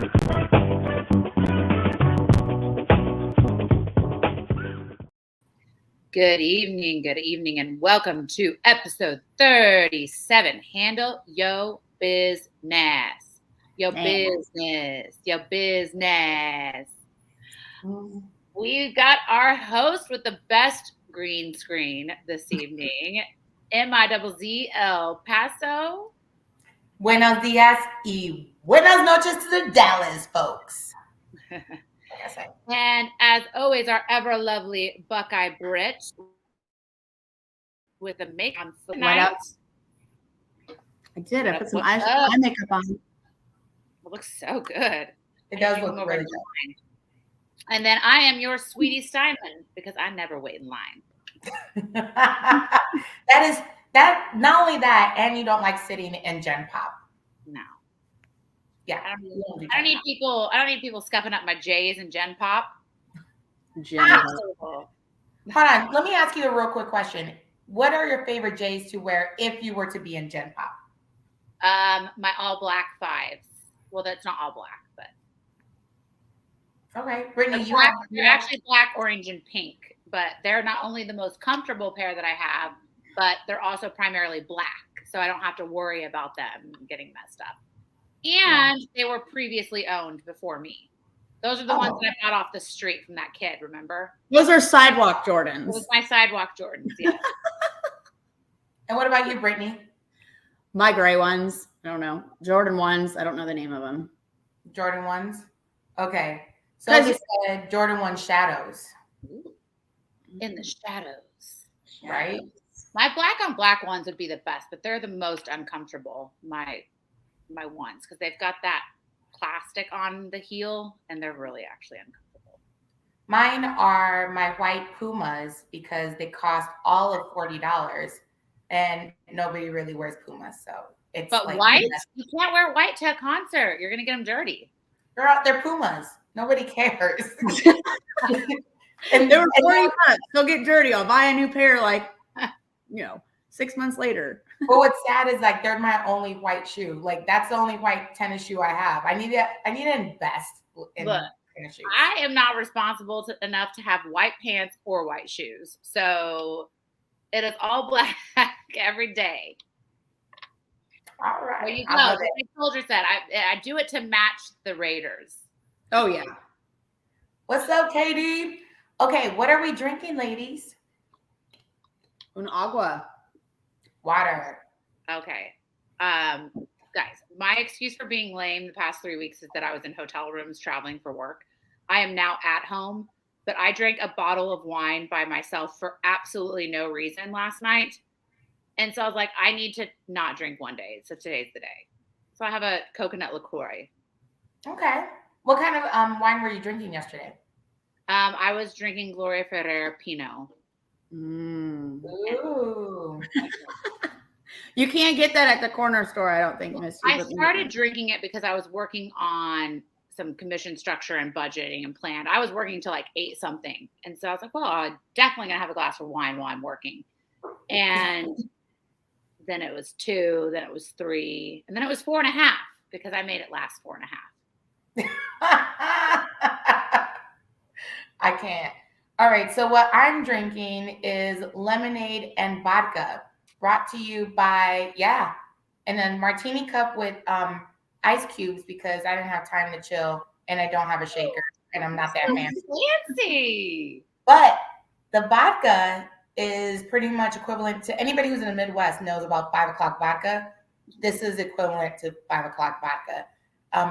Good evening, and welcome to episode 37. Handle Yo Business. Yo business. Yo business. We got our host with the best green screen this evening, Mizzl Paso. Buenos dias y buenas noches to the Dallas folks. And as always, our ever lovely Buckeye Brit with a makeup on tonight. I did. I put some eye makeup on. It looks so good. It does look really good. And then I am your Suitie Steinman because I never wait in line. that. Not only that, and you don't like sitting in Gen Pop. No. Yeah, I don't need people scuffing up my J's and Gen Pop. Hold on, let me ask you a real quick question. What are your favorite J's to wear if you were to be in Gen Pop? My all black 5s. Well, that's not all black, but okay, Brittany, they're actually black, orange, and pink. But they're not only the most comfortable pair that I have, but they're also primarily black, so I don't have to worry about them getting messed up. And they were previously owned before me. Those are the ones that I bought off the street from that kid, remember? Those are sidewalk Jordans. Those are my sidewalk Jordans, yeah. And what about you, Brittany? My gray ones. I don't know. Jordan ones. I don't know the name of them. Jordan ones? Okay. So you said Jordan 1 shadows. Ooh. In the shadows. Right? My black on black ones would be the best, but they're the most uncomfortable. My ones, because they've got that plastic on the heel and they're really actually uncomfortable. Mine are my white Pumas because they cost all of $40 and nobody really wears Pumas. So it's white, you can't wear white to a concert. You're gonna get them dirty. They're Pumas. Nobody cares. And they were $40. They'll get dirty. I'll buy a new pair 6 months later. But what's sad is they're my only white shoe. That's the only white tennis shoe I have. I need to invest in tennis shoes. I am not responsible enough to have white pants or white shoes. So it is all black every day. All right. There you go. Like my soldier said, I do it to match the Raiders. Oh yeah. What's up, Katie? Okay, what are we drinking, ladies? Un agua. Water. Okay. Guys, my excuse for being lame the past 3 weeks is that I was in hotel rooms traveling for work. I am now at home, but I drank a bottle of wine by myself for absolutely no reason last night. And so I was like, I need to not drink one day. So today's the day. So I have a coconut liqueur. Okay. What kind of wine were you drinking yesterday? I was drinking Gloria Ferrer Pinot. Ooh. You can't get that at the corner store, I don't think, Miss. I started drinking it because I was working on some commission structure and budgeting and planned. I was working till 8 something. And so I was like, well, I'm definitely going to have a glass of wine while I'm working. And then it was 2, then it was 3, and then it was 4.5 because I made it last 4.5. I can't. All right, so what I'm drinking is lemonade and vodka, brought to you by, and then martini cup with ice cubes because I didn't have time to chill and I don't have a shaker and I'm not that fancy. But the vodka is pretty much equivalent to anybody who's in the Midwest knows about 5 o'clock vodka. This is equivalent to 5 o'clock vodka.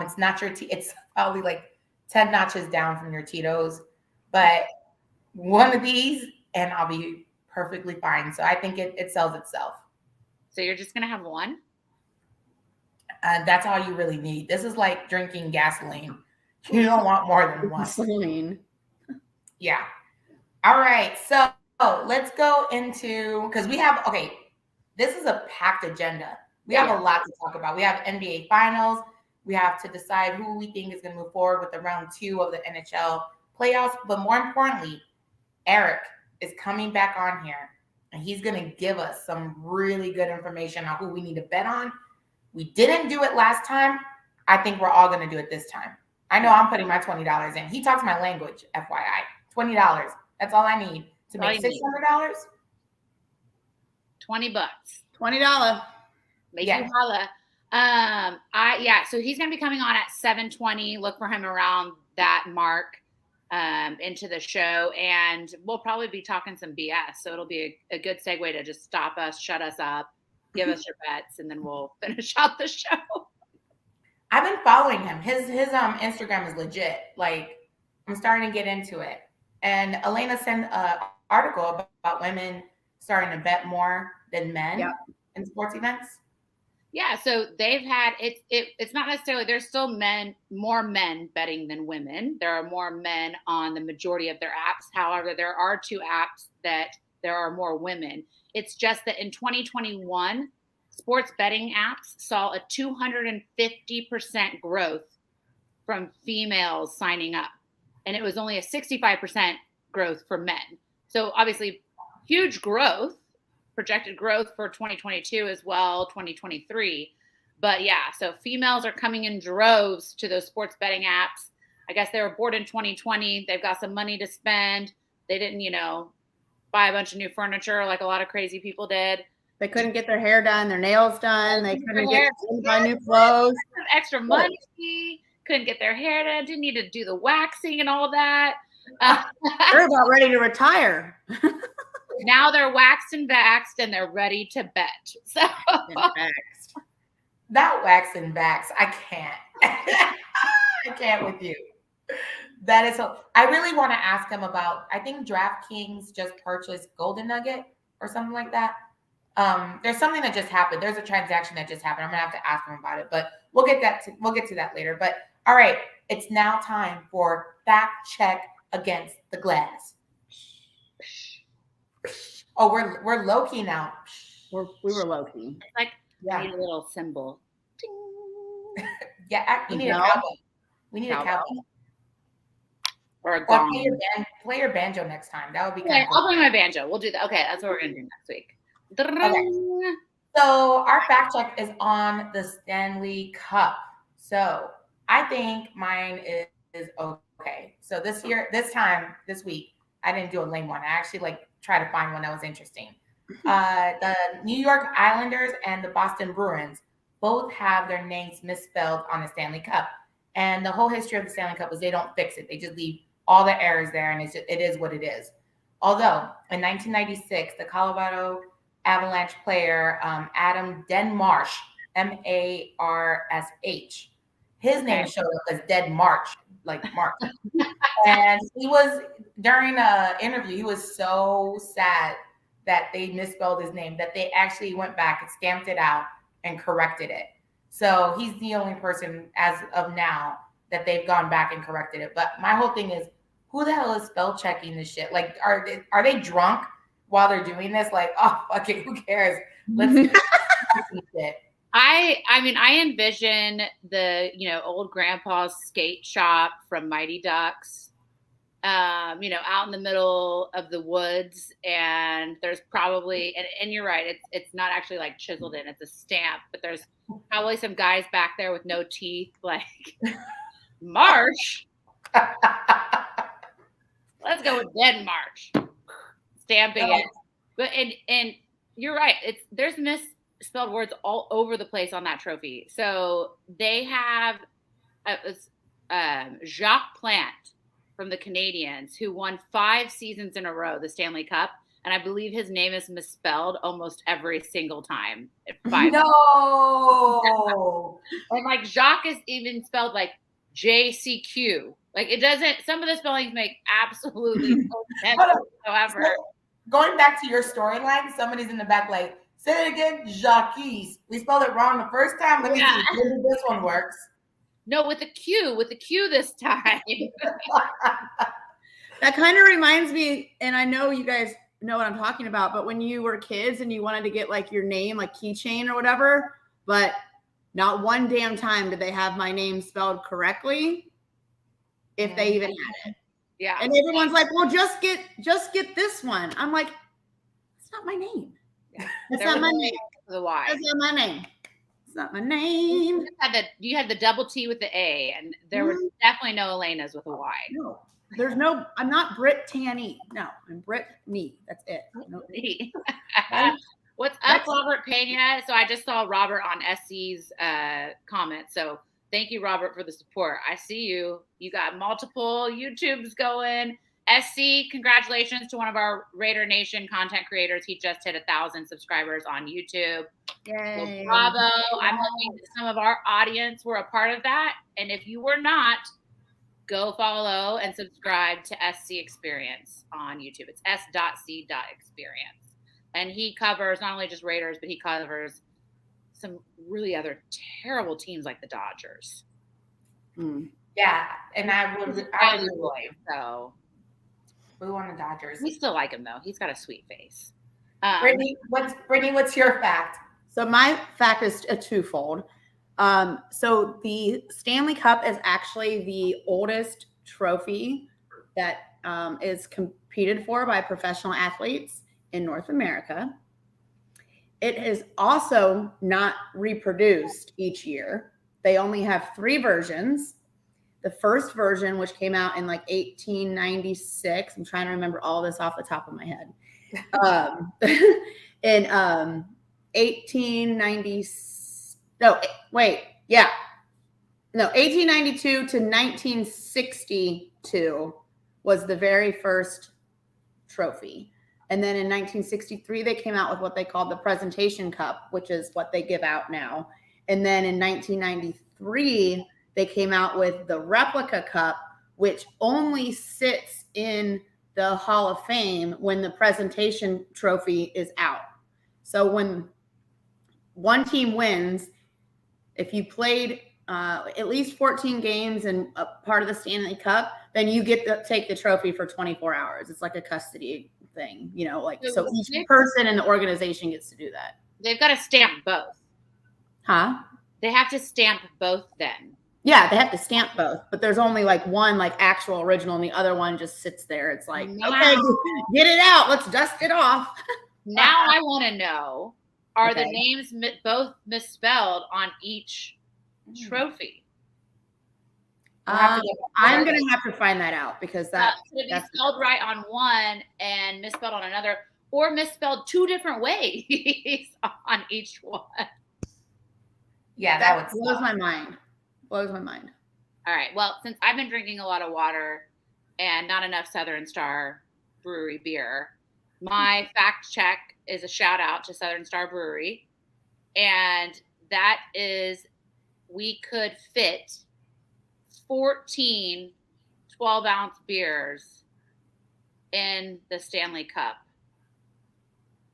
It's not your it's probably 10 notches down from your Tito's, but one of these and I'll be perfectly fine. So I think it sells itself. So you're just going to have one? That's all you really need. This is like drinking gasoline. You don't want more than one. Gasoline. Yeah. All right. So let's go into, because this is a packed agenda. We have a lot to talk about. We have NBA finals. We have to decide who we think is going to move forward with the round 2 of the NHL playoffs. But more importantly, Eric is coming back on here and he's going to give us some really good information on who we need to bet on. We didn't do it last time. I think we're all going to do it this time. I know I'm putting my $20 in. He talks my language, FYI. $20. That's all I need to make $600. $20. $20. Make you holla. So he's gonna be coming on at 7:20. Look for him around that mark into the show, and we'll probably be talking some BS. So it'll be a good segue to just stop us, shut us up, give us your bets, and then we'll finish out the show. I've been following him. His Instagram is legit. Like, I'm starting to get into it. And Elena sent an article about women starting to bet more than men in sports events. Yeah, so they've had it's not necessarily, there's still more men betting than women. There are more men on the majority of their apps. However, there are 2 apps that there are more women. It's just that in 2021, sports betting apps saw a 250% growth from females signing up. And it was only a 65% growth for men. So obviously huge growth. Projected growth for 2022 as well, 2023. But yeah, so females are coming in droves to those sports betting apps. I guess they were bored in 2020. They've got some money to spend. They didn't, buy a bunch of new furniture like a lot of crazy people did. They couldn't get their hair done, their nails done. They couldn't buy new clothes. Extra money. Couldn't get their hair done. Didn't need to do the waxing and all that. They're about ready to retire. Now they're waxed and vaxxed and they're ready to bet. So that wax and vax, I can't. I can't with you. That is so. I really want to ask him about, I think DraftKings just purchased Golden Nugget or something like that. There's something that just happened. There's a transaction that just happened. I'm gonna have to ask him about it, but we'll get to that later. But all right, it's now time for fact check against the glass. Oh, we're low key now. We were low key. It's like we need a little symbol. Yeah, we need a cowbell. We need a cowbell. Or a gong. Play your banjo next time. That would be kind of cool. I'll play my banjo. We'll do that. Okay, that's what we're gonna do next week. Okay. So our fact check is on the Stanley Cup. So I think mine is okay. So this week, I didn't do a lame one. I actually try to find one that was interesting. The New York Islanders and the Boston Bruins both have their names misspelled on the Stanley Cup. And the whole history of the Stanley Cup is they don't fix it. They just leave all the errors there, and it is what it is. Although in 1996, the Colorado Avalanche player Adam Denmarsh, Marsh, his name showed up as Dead March, like March. And he was, during an interview, he was so sad that they misspelled his name that they actually went back and stamped it out and corrected it. So he's the only person as of now that they've gone back and corrected it. But my whole thing is, who the hell is spell checking this shit? Like, are they drunk while they're doing this? Like, oh, fuck it, who cares? Let's do it. I envision the, old grandpa's skate shop from Mighty Ducks, out in the middle of the woods, and there's probably, and you're right, it's not actually like chiseled in, it's a stamp, but there's probably some guys back there with no teeth, like, Marsh. Let's go with Dead March. Stamping it. But and you're right, there's misspelled words all over the place on that trophy. So they have Jacques Plante from the Canadiens, who won 5 seasons in a row the Stanley Cup, and I believe his name is misspelled almost every single time. 5 No. And Jacques is even spelled like JCQ. Like, it doesn't, some of the spellings make absolutely no sense whatsoever. So, going back to your storyline, somebody's in the back like, say it again, Jacques. We spelled it wrong the first time. Let me see if this one works. No, with a Q this time. That kind of reminds me, and I know you guys know what I'm talking about, but when you were kids and you wanted to get your name, keychain or whatever, but not one damn time did they have my name spelled correctly, if they even had it. Yeah. And everyone's like, well, just get this one. I'm like, it's not my name. Yeah. That's not my name. The Y. That's not my name. It's not my name. You had the double T with the A, and there was definitely no Elena's with a Y. No, there's no. I'm not Brittany. No, I'm Brittany. That's it. No. What's up, Robert Pena? So I just saw Robert on SC's comment. So thank you, Robert, for the support. I see you. You got multiple YouTubes going. SC, congratulations to one of our Raider Nation content creators. He just hit 1,000 subscribers on YouTube. Yay. So bravo. I'm hoping that some of our audience were a part of that. And if you were not, go follow and subscribe to SC Experience on YouTube. It's s.c.experience. And he covers not only just Raiders, but he covers some really other terrible teams like the Dodgers. Yeah, and I would. So we want the Dodgers. We still like him though. He's got a sweet face. Brittany, what's your fact? So my fact is a twofold. So the Stanley Cup is actually the oldest trophy that is competed for by professional athletes in North America. It is also not reproduced each year. They only have 3 versions. The first version, which came out in like 1896, I'm trying to remember all this off the top of my head. In 1892 to 1962 was the very first trophy. And then in 1963, they came out with what they called the Presentation Cup, which is what they give out now. And then in 1993, they came out with the Replica Cup, which only sits in the Hall of Fame when the Presentation Trophy is out. So when one team wins, if you played at least 14 games and a part of the Stanley Cup, then you get to take the trophy for 24 hours. It's like a custody thing, so each person in the organization gets to do that. They've got to stamp both. Huh? They have to stamp both then. Yeah, they have to stamp both, but there's only like one like actual original and the other one just sits there. It's like, okay, get it out. Let's dust it off. Now I want to know, are the names both misspelled on each trophy? I'm going to have to find that out because that's spelled right on one and misspelled on another, or misspelled 2 different ways on each one. Yeah, that blows my mind. Blows my mind. All right. Well, since I've been drinking a lot of water and not enough Southern Star Brewery beer, my fact check is a shout out to Southern Star Brewery. And that is, we could fit 14 12-ounce beers in the Stanley Cup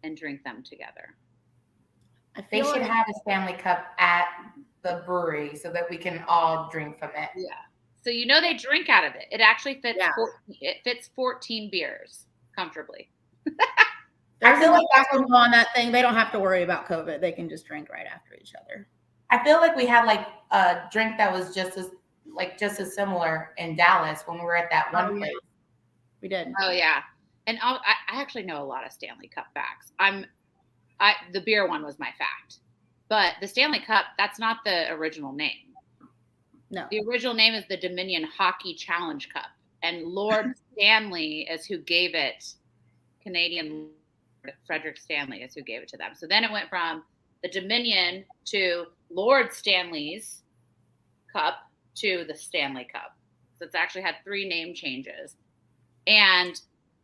and drink them together. They should have a Stanley Cup at the brewery so that we can all drink from it. Yeah. So they drink out of it. It actually fits. It fits 14 beers comfortably. I feel like alcohol on that thing. They don't have to worry about COVID. They can just drink right after each other. I feel like we had like a drink that was just as similar in Dallas when we were at that one place. We did. Oh yeah, and I actually know a lot of Stanley Cup facts. The beer one was my fact, but the Stanley Cup, that's not the original name. No, the original name is the Dominion Hockey Challenge Cup, and Lord Stanley is who gave it. Canadian Frederick Stanley is who gave it to them. So then it went from the Dominion to Lord Stanley's Cup to the Stanley Cup. So it's actually had 3 name changes. And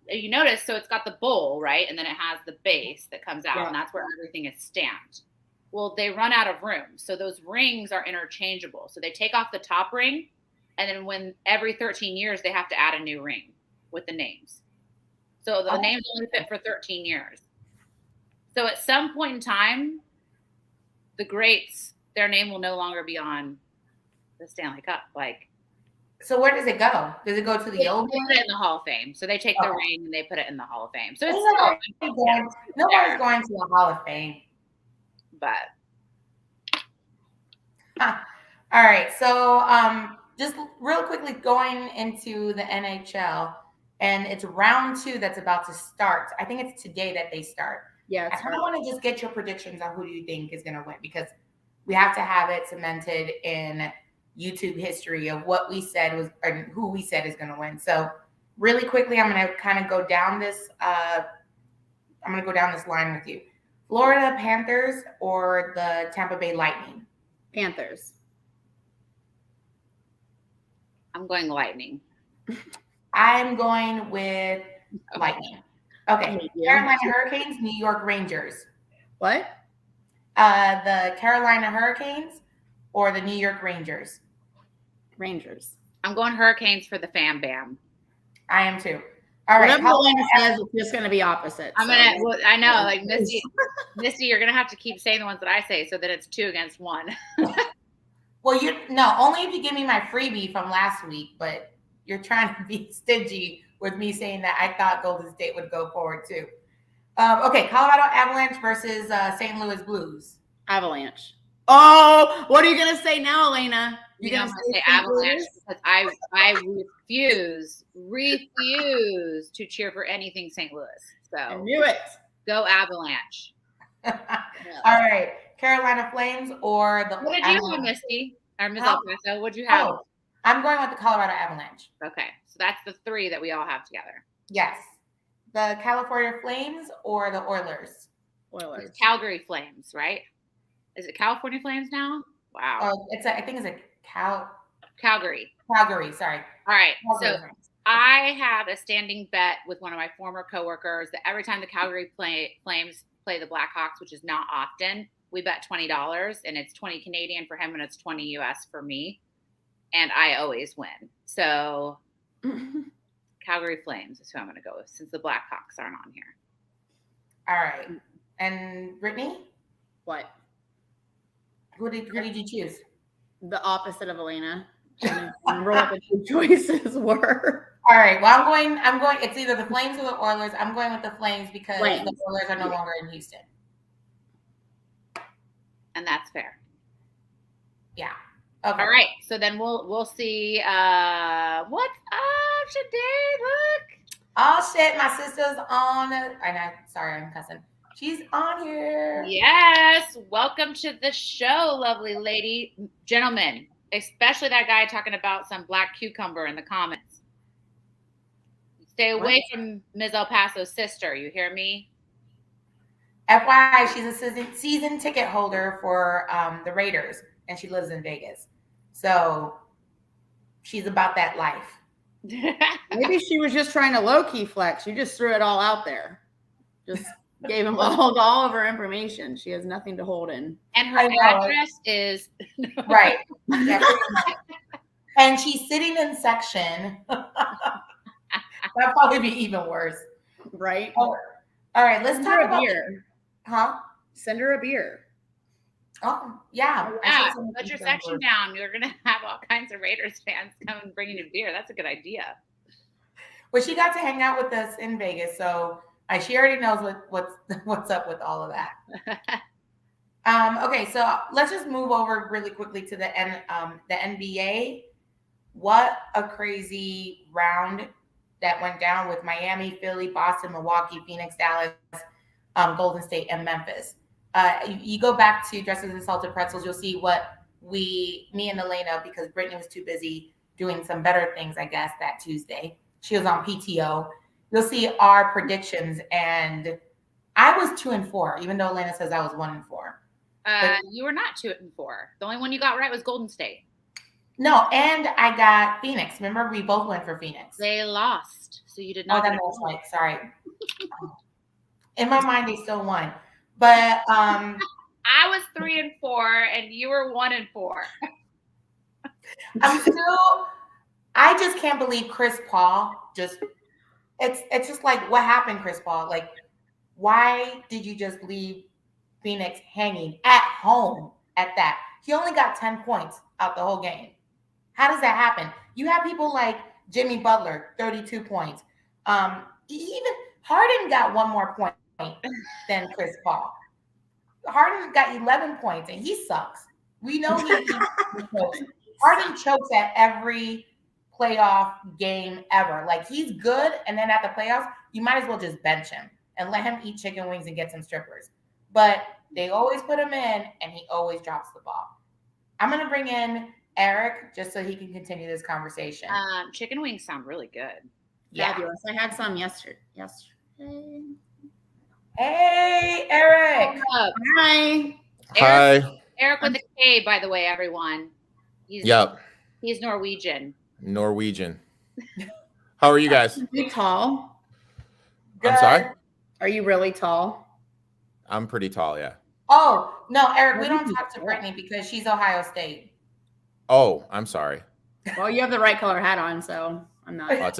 you notice, so it's got the bowl, right? And then it has the base that comes out, and that's where everything is stamped. Well, they run out of room. So those rings are interchangeable. So they take off the top ring, and then when every 13 years, they have to add a new ring with the names. So the names only fit for 13 years. So at some point in time, the greats, their name will no longer be on the Stanley Cup. So where does it go? Does it go to the old? They put it in the Hall of Fame. So they take the ring and they put it in the Hall of Fame. So it's nobody's going to the Hall of Fame. But all right. So just real quickly going into the NHL. And it's round 2 that's about to start. I think it's today that they start. Yeah. I kind of want to just get your predictions on who do you think is going to win, because we have to have it cemented in YouTube history of what we said was, or who we said is going to win. So really quickly, I'm going to kind of go down this. I'm going to go down this line with you. Florida Panthers or the Tampa Bay Lightning? Panthers. I'm going Lightning. I'm going with Lightning. Okay. Carolina Hurricanes, New York Rangers. What? The Carolina Hurricanes or the New York Rangers? Rangers. I'm going Hurricanes for the fam bam. I am too. All right. Whatever Elena says, it's just going to be opposite. I know, like Misty, you're going to have to keep saying the ones that I say so that it's 2 against 1. Well, only if you give me my freebie from last week, but you're trying to be stingy with me saying that I thought Golden State would go forward too. Okay, Colorado Avalanche versus St. Louis Blues. Avalanche. Oh, what are you going to say now, Elena? You're going to say Avalanche because I refuse to cheer for anything St. Louis. So I knew it. Go Avalanche. All right, Carolina Flames or the. What did you have, Misty? Or Ms. El Paso? What'd you have? Oh, I'm going with the Colorado Avalanche. Okay, so that's the 3 that we all have together. Yes, the California Flames or the Oilers. Oilers. Calgary Flames, right? Is it California Flames now? Wow. Oh, I think it's a Calgary. Calgary, sorry. All right. Calgary So I have a standing bet with one of my former coworkers that every time the Calgary Flames play the Blackhawks, which is not often, we bet $20 and it's 20 Canadian for him and it's 20 US for me. And I always win. So Calgary Flames is who I'm going to go with since the Blackhawks aren't on here. All right. And Brittany? What? Who did you choose? The opposite of Elena. Remember what the 2 choices were. All right. Well, I'm going. It's either the Flames or the Oilers. I'm going with the Flames because the Oilers are no longer in Houston. And that's fair. Yeah. Okay. All right. So then we'll see what's up today. Look. Oh shit! My sister's on. Sorry, I'm cussing. She's on here. Yes. Welcome to the show, lovely lady, gentlemen, especially that guy talking about some black cucumber in the comments. Stay away from Ms. El Paso's sister. You hear me? FYI, she's a season ticket holder for the Raiders, and she lives in Vegas. So she's about that life. Maybe she was just trying to low-key flex. You just threw it all out there. Just gave him all of her information. She has nothing to hold in. And her address is right. Yeah, and she's sitting in section. That'd probably be even worse. Right? Oh, all right, let's talk about beer. Huh? Send her a beer. Oh, yeah. Put your section down. You're going to have all kinds of Raiders fans come and bring you beer. That's a good idea. Well, she got to hang out with us in Vegas, so she already knows what's up with all of that. Okay, so let's just move over really quickly to the NBA. What a crazy round that went down with Miami, Philly, Boston, Milwaukee, Phoenix, Dallas, Golden State, and Memphis. You go back to Dresses and Salted Pretzels, you'll see what me and Elena, because Brittany was too busy doing some better things, I guess, that Tuesday. She was on PTO. You'll see our predictions, and I was 2-4, even though Elena says I was 1-4. You were not 2-4. The only one you got right was Golden State. No, and I got Phoenix. Remember, we both went for Phoenix. They lost, so you did not. Oh, that was right. Sorry. In my mind, they still won. But I was 3-4, and you were 1-4. I just can't believe Chris Paul it's just like, what happened, Chris Paul? Like, why did you just leave Phoenix hanging at home at that? He only got 10 points out the whole game. How does that happen? You have people like Jimmy Butler, 32 points. Even Harden got 1 more point than Chris Paul. Harden got 11 points, and he sucks. We know he chokes. Harden chokes at every playoff game ever. Like, he's good, and then at the playoffs, you might as well just bench him and let him eat chicken wings and get some strippers. But They always put him in, and he always drops the ball. I'm going to bring in Eric just so he can continue this conversation. Chicken wings sound really good. Yeah. Fabulous. I had some yesterday. Hey, Eric. Hi. Hi. Eric with a K, by the way, everyone. He's Norwegian. Norwegian. How are you guys? Are you tall? Good. I'm sorry? Are you really tall? I'm pretty tall, yeah. Oh, no, Eric, we don't talk to Brittany because she's Ohio State. Oh, I'm sorry. Well, you have the right color hat on, so I'm not. Oh,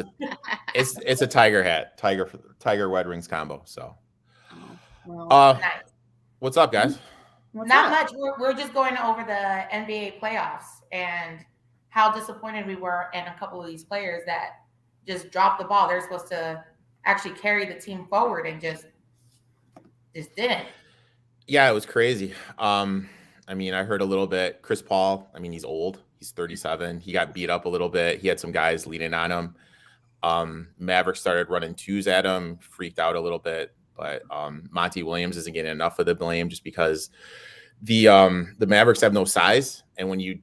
it's a tiger hat, tiger Red Wings combo. So, Nice. What's up, guys? Not much. We're just going over the NBA playoffs and how disappointed we were in a couple of these players that just dropped the ball. They're supposed to actually carry the team forward and just didn't. Yeah, it was crazy. I mean, I heard a little bit. Chris Paul, I mean, he's old. He's 37. He got beat up a little bit. He had some guys leaning on him. Maverick started running twos at him, freaked out a little bit. But Monty Williams isn't getting enough of the blame just because the Mavericks have no size. And when you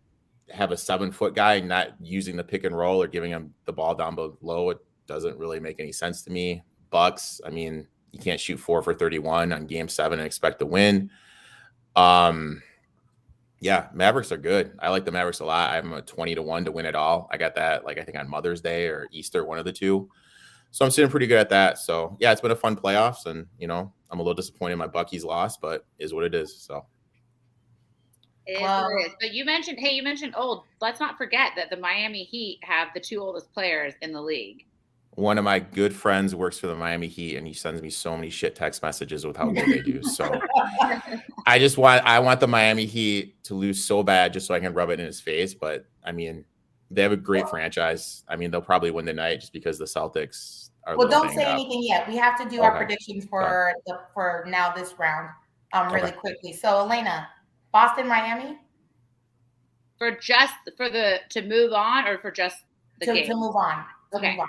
have a 7-foot guy not using the pick and roll or giving him the ball down below, it doesn't really make any sense to me. Bucks, I mean, you can't shoot 4 for 31 on game 7 and expect to win. Yeah, Mavericks are good. I like the Mavericks a lot. I'm a 20-1 to win it all. I got that, I think on Mother's Day or Easter, one of the two. So I'm sitting pretty good at that. So yeah, it's been a fun playoffs, and I'm a little disappointed my Bucky's lost, but is what it is. So It is. But you mentioned old. Let's not forget that the Miami Heat have the 2 oldest players in the league. One of my good friends works for the Miami Heat, and he sends me so many shit text messages with how good they do. So I want the Miami Heat to lose so bad just so I can rub it in his face. But I mean, they have a great franchise. I mean, they'll probably win tonight just because the Celtics are. Well, don't say anything yet. We have to do our predictions for now this round really quickly. So Elena, Boston, Miami? To move on, or for just the game? To move on. Okay. Move on.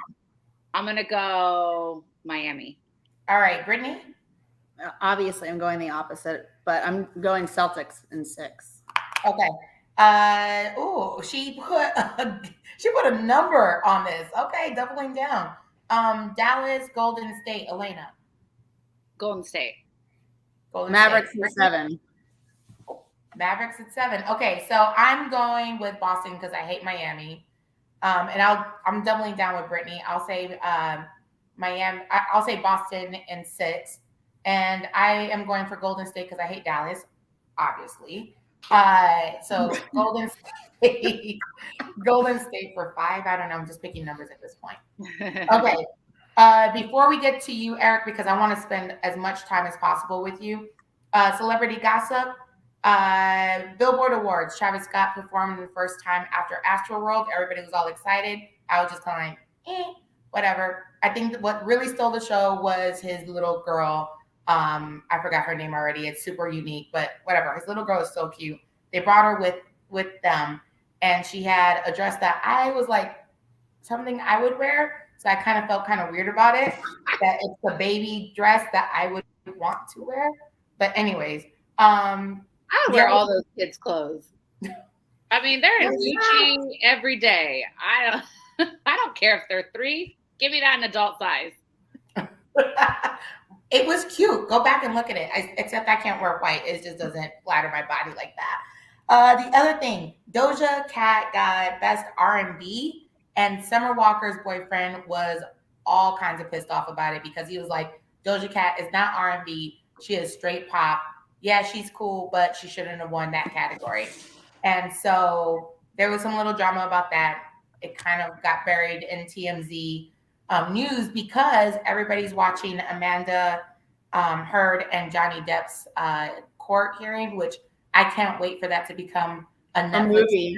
I'm going to go Miami. All right. Brittany? Obviously, I'm going the opposite, but I'm going Celtics in 6. Okay. She put a number on this. Okay, doubling down. Dallas, Golden State, Elena. Golden State. Mavericks at 7. Mavericks at 7. Okay, so I'm going with Boston because I hate Miami. And I'm doubling down with Brittany. I'll say Miami. I'll say Boston in 6, and I am going for Golden State because I hate Dallas, obviously. So Golden State for 5. I don't know. I'm just picking numbers at this point. Okay. Before we get to you, Eric, because I want to spend as much time as possible with you. Celebrity gossip. Billboard Awards. Travis Scott performed the first time after Astroworld. Everybody was all excited. I was just kind of like, whatever. I think that what really stole the show was his little girl. I forgot her name already. It's super unique, but whatever. His little girl is so cute. They brought her with them, and she had a dress that I was like, something I would wear. So I kind of felt kind of weird about it. That it's the baby dress that I would want to wear. But anyways, I would wear all those kids' clothes. I mean, they're in Gucci every day. I don't care if they're 3. Give me that in adult size. It was cute. Go back and look at it. Except I can't wear white. It just doesn't flatter my body like that. The other thing, Doja Cat got Best R&B, and Summer Walker's boyfriend was all kinds of pissed off about it because he was like, Doja Cat is not R&B. She is straight pop. Yeah, she's cool, but she shouldn't have won that category. And so there was some little drama about that. It kind of got buried in TMZ news because everybody's watching Amanda Heard and Johnny Depp's court hearing, which I can't wait for that to become a Netflix series.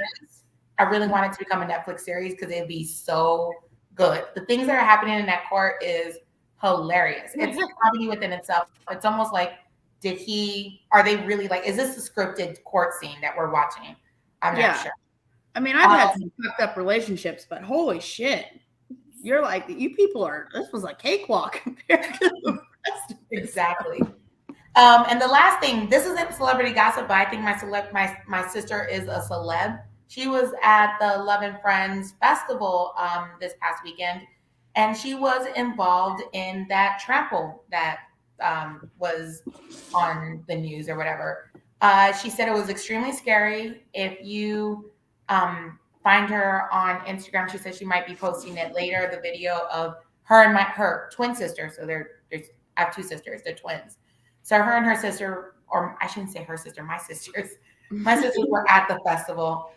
I really want it to become a Netflix series because it'd be so good. The things that are happening in that court is hilarious. It's a comedy within itself. It's almost like, are they really like, is this a scripted court scene that we're watching? I'm not sure. I mean, I've had some fucked up relationships, but holy shit. You're like, you people this was a cakewalk compared to the rest of it. Exactly. And the last thing, this isn't celebrity gossip, but I think my sister is a celeb. She was at the Love and Friends Festival this past weekend, and she was involved in that trample that was on the news or whatever. She said it was extremely scary. If you find her on Instagram, she said she might be posting it later, the video of her and her twin sister. So I have two sisters, they're twins. So her and her sister, or I shouldn't say her sister, my sisters were at the festival.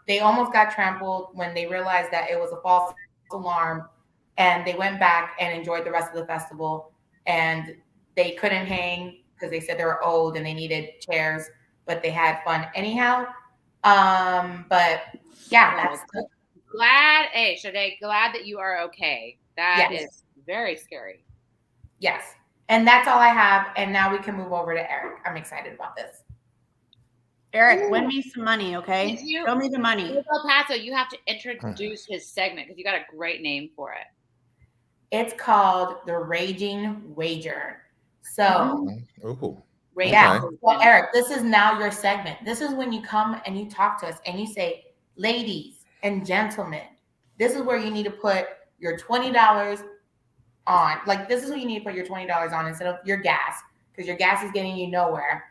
They almost got trampled when they realized that it was a false alarm, and they went back and enjoyed the rest of the festival. And they couldn't hang because they said they were old and they needed chairs, but they had fun anyhow. But yeah, that's good. Glad, hey, Sade, glad that you are okay. That is very scary. Yes. And that's all I have. And now we can move over to Eric. I'm excited about this. Eric, win me some money, okay? Show me the money. El Paso, you have to introduce his segment because you got a great name for it. It's called The Raging Wager. So, yeah. Well, Eric, this is now your segment. This is when you come and you talk to us and you say, ladies and gentlemen, this is where you need to put your $20 on. Like, this is what you need to put your $20 on instead of your gas, because your gas is getting you nowhere.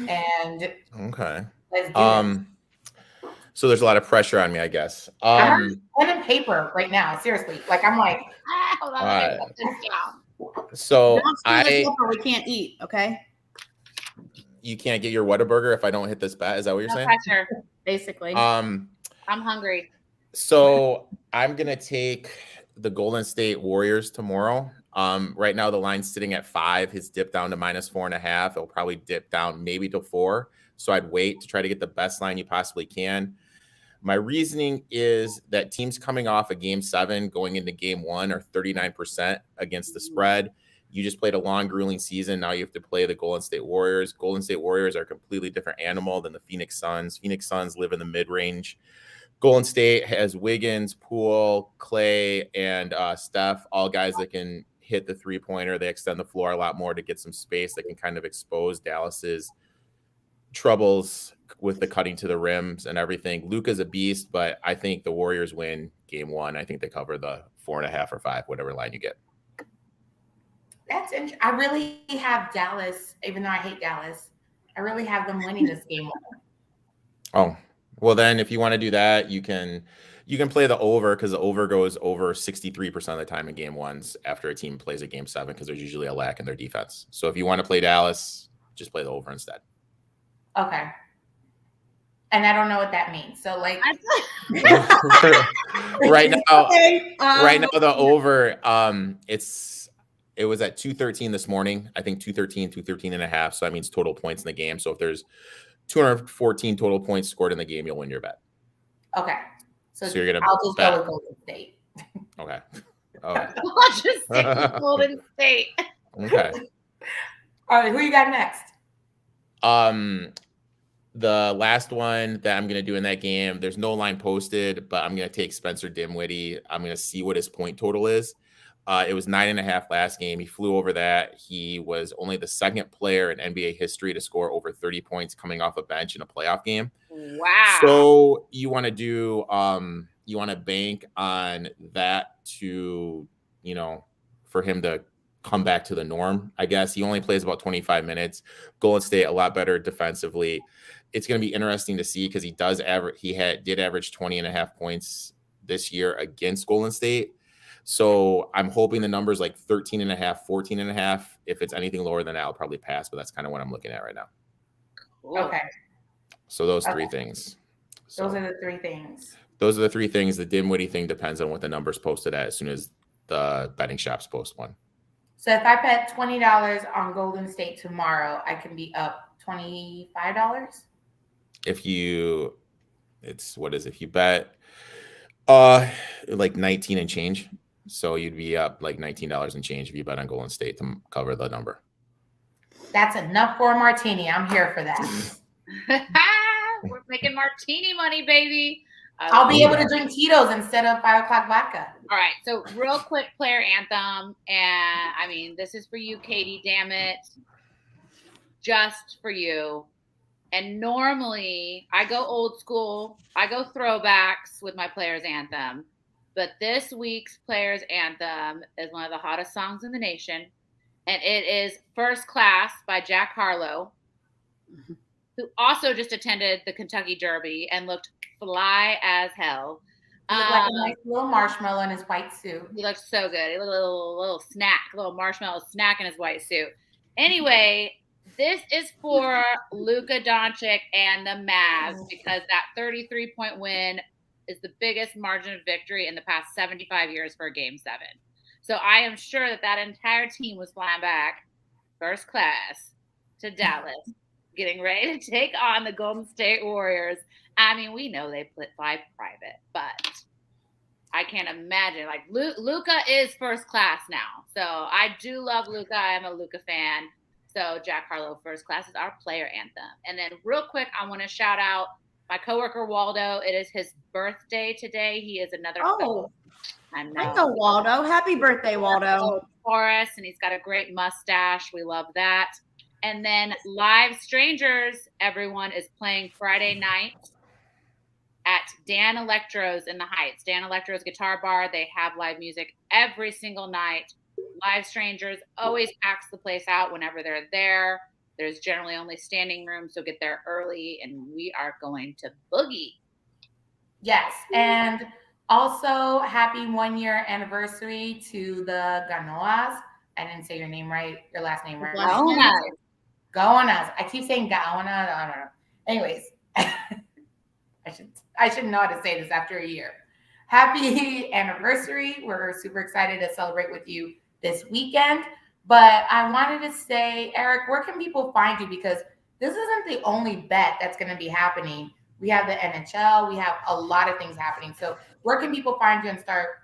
And okay, let's do this. So there's a lot of pressure on me, I guess. I'm pen and paper right now. Seriously, like I'm like, hold on. So we can't eat. Okay. You can't get your Whataburger if I don't hit this bet. Is that what you're saying? Pressure. Basically. I'm hungry. So I'm gonna take the Golden State Warriors tomorrow. Right now the line's sitting at 5. It's dipped down to -4.5. It'll probably dip down maybe to 4. So I'd wait to try to get the best line you possibly can. My reasoning is that teams coming off a game 7 going into game 1 are 39% against the spread. You just played a long, grueling season. Now you have to play the Golden State Warriors. Golden State Warriors are a completely different animal than the Phoenix Suns. Phoenix Suns live in the mid-range. Golden State has Wiggins, Poole, Clay, and Steph, all guys that can hit the three-pointer. They extend the floor a lot more to get some space that can kind of expose Dallas's troubles with the cutting to the rims and everything. Luka's a beast, but I think the Warriors win game 1. I think they cover the 4.5 or 5, whatever line you get. That's interesting. I really have Dallas, even though I hate Dallas. I really have them winning this game. Oh, well then if you want to do that, you can play the over, because the over goes over 63% of the time in game 1s after a team plays a game 7, because there's usually a lack in their defense. So if you want to play Dallas, just play the over instead. Okay. And I don't know what that means. So like right now the over, it was at 213 this morning. I think 213 and a half. So that means total points in the game. So if there's 214 total points scored in the game, you'll win your bet. Okay. So you're gonna I'll just go with Golden State. Okay. Okay. I'll just stick with Golden State. Okay. All right, who you got next? The last one that I'm going to do in that game, there's no line posted, but I'm going to take Spencer Dinwiddie. I'm going to see what his point total is. It was 9.5 last game. He flew over that. He was only the second player in NBA history to score over 30 points coming off a bench in a playoff game. Wow. So you want to do, you want to bank on that to, for him to come back to the norm, I guess. He only plays about 25 minutes. Golden State a lot better defensively. It's going to be interesting to see, because he did average 20.5 points this year against Golden State. So I'm hoping the number's like 13.5, 14.5. If it's anything lower than that, I'll probably pass, but that's kind of what I'm looking at right now. Okay. So those 3 things. Those are the 3 things. Those are the 3 things. The Dinwiddie thing depends on what the number's posted at as soon as the betting shops post one. So if I bet $20 on Golden State tomorrow, I can be up $25? If you bet like 19 and change. So you'd be up like $19 and change if you bet on Golden State to cover the number. That's enough for a martini. I'm here for that. We're making martini money, baby. I'll be able to drink Tito's instead of 5 o'clock vodka. All right. So real quick player anthem. And I mean, this is for you, Katie, damn it. just for you. And normally I go old school. I go throwbacks with my Players Anthem. But this week's Players Anthem is one of the hottest songs in the nation. And it is First Class by Jack Harlow, who also just attended the Kentucky Derby and looked fly as hell. He looked like a nice little marshmallow in his white suit. He looked so good. He looked like a little snack, a little marshmallow snack in his white suit. Anyway, this is for Luka Doncic and the Mavs because that 33-point win is the biggest margin of victory in the past 75 years for a Game 7. So I am sure that entire team was flying back first class to Dallas, getting ready to take on the Golden State Warriors. I mean, we know they fly private, but I can't imagine. Like, Luka is first class now. So I do love Luka. I am a Luka fan. So Jack Harlow, First Class, is our player anthem. And then real quick, I want to shout out my coworker, Waldo. It is his birthday today. He is another fellow. I know Waldo. Happy birthday, Waldo. Taurus, and he's got a great mustache. We love that. And then Live Strangers, everyone, is playing Friday night at Dan Electro's in the Heights. Dan Electro's Guitar Bar. They have live music every single night. Live Strangers always packs the place out whenever they're there. There's generally only standing room, so get there early, and we are going to boogie. Yes, and also happy 1-year anniversary to the Ganoas. I didn't say your last name right. Gaonas. I keep saying Gaona. I don't know. Anyways, I should know how to say this after a year. Happy anniversary. We're super excited to celebrate with you this weekend. But I wanted to say, Eric, where can people find you? Because this isn't the only bet that's going to be happening. We have the NHL. We have a lot of things happening. So where can people find you and start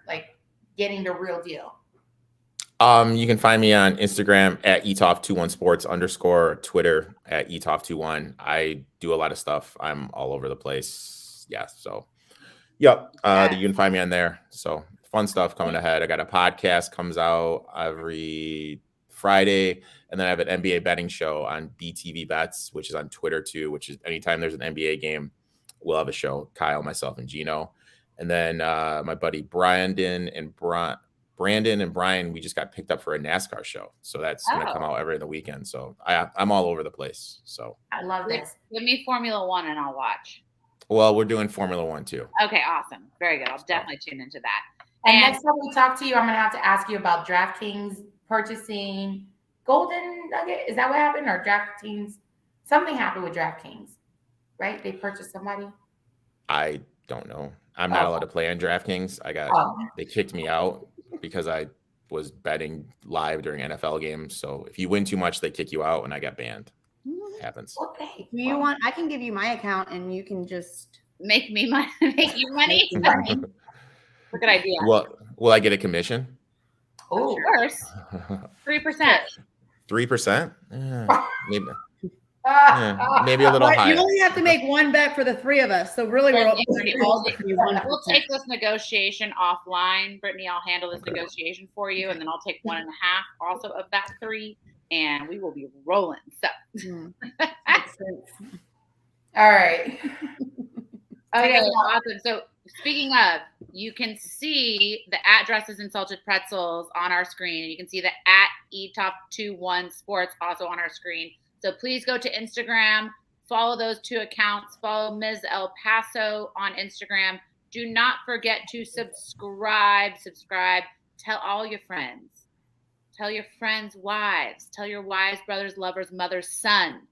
getting the real deal? You can find me on Instagram at etoff21sports _ Twitter at etoff21. I do a lot of stuff. I'm all over the place. Yeah. So, yep. You can find me on there. So fun stuff coming ahead. I got a podcast comes out every Friday, and then I have an NBA betting show on BTV Bets, which is on Twitter too, which is anytime there's an NBA game, we'll have a show, Kyle, myself, and Gino. And then my buddy Brandon and Brian, we just got picked up for a NASCAR show. So that's going to come out every other weekend. So I'm all over the place. So I love this. Give me Formula One and I'll watch. Well, we're doing Formula One too. Okay, awesome. Very good. I'll definitely tune into that. And next time we talk to you, I'm going to have to ask you about DraftKings purchasing Golden Nugget. Is that what happened? Or DraftKings? Something happened with DraftKings, right? They purchased somebody? I don't know. I'm not allowed to play on DraftKings. They kicked me out because I was betting live during NFL games. So if you win too much, they kick you out, and I got banned. It happens. Okay. Do you want? I can give you my account, and you can just make me money. Make you money. Good idea. Well, will I get a commission? Oh, of course. 3%. 3%? Maybe. Maybe a little higher. You only have to make one bet for the three of us. So really, we'll take this negotiation offline. Brittany, I'll handle this negotiation for you, and then I'll take 1.5 also of that 3, and we will be rolling. So, all right. Okay, awesome. So, speaking of, you can see the @Dresses and Salted Pretzels on our screen, and you can see the @eTop21sports also on our screen. So please go to Instagram, follow those 2 accounts, follow Ms. El Paso on Instagram. Do not forget to subscribe. Tell all your friends. Tell your friends' wives. Tell your wives, brothers, lovers, mothers, son.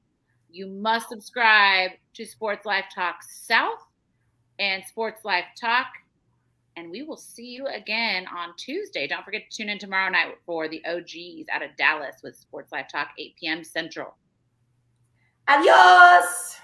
You must subscribe to Sports Life Talk South and Sports Life Talk. And we will see you again on Tuesday. Don't forget to tune in tomorrow night for the OGs out of Dallas with Sports Life Talk, 8 p.m. Central. Adios.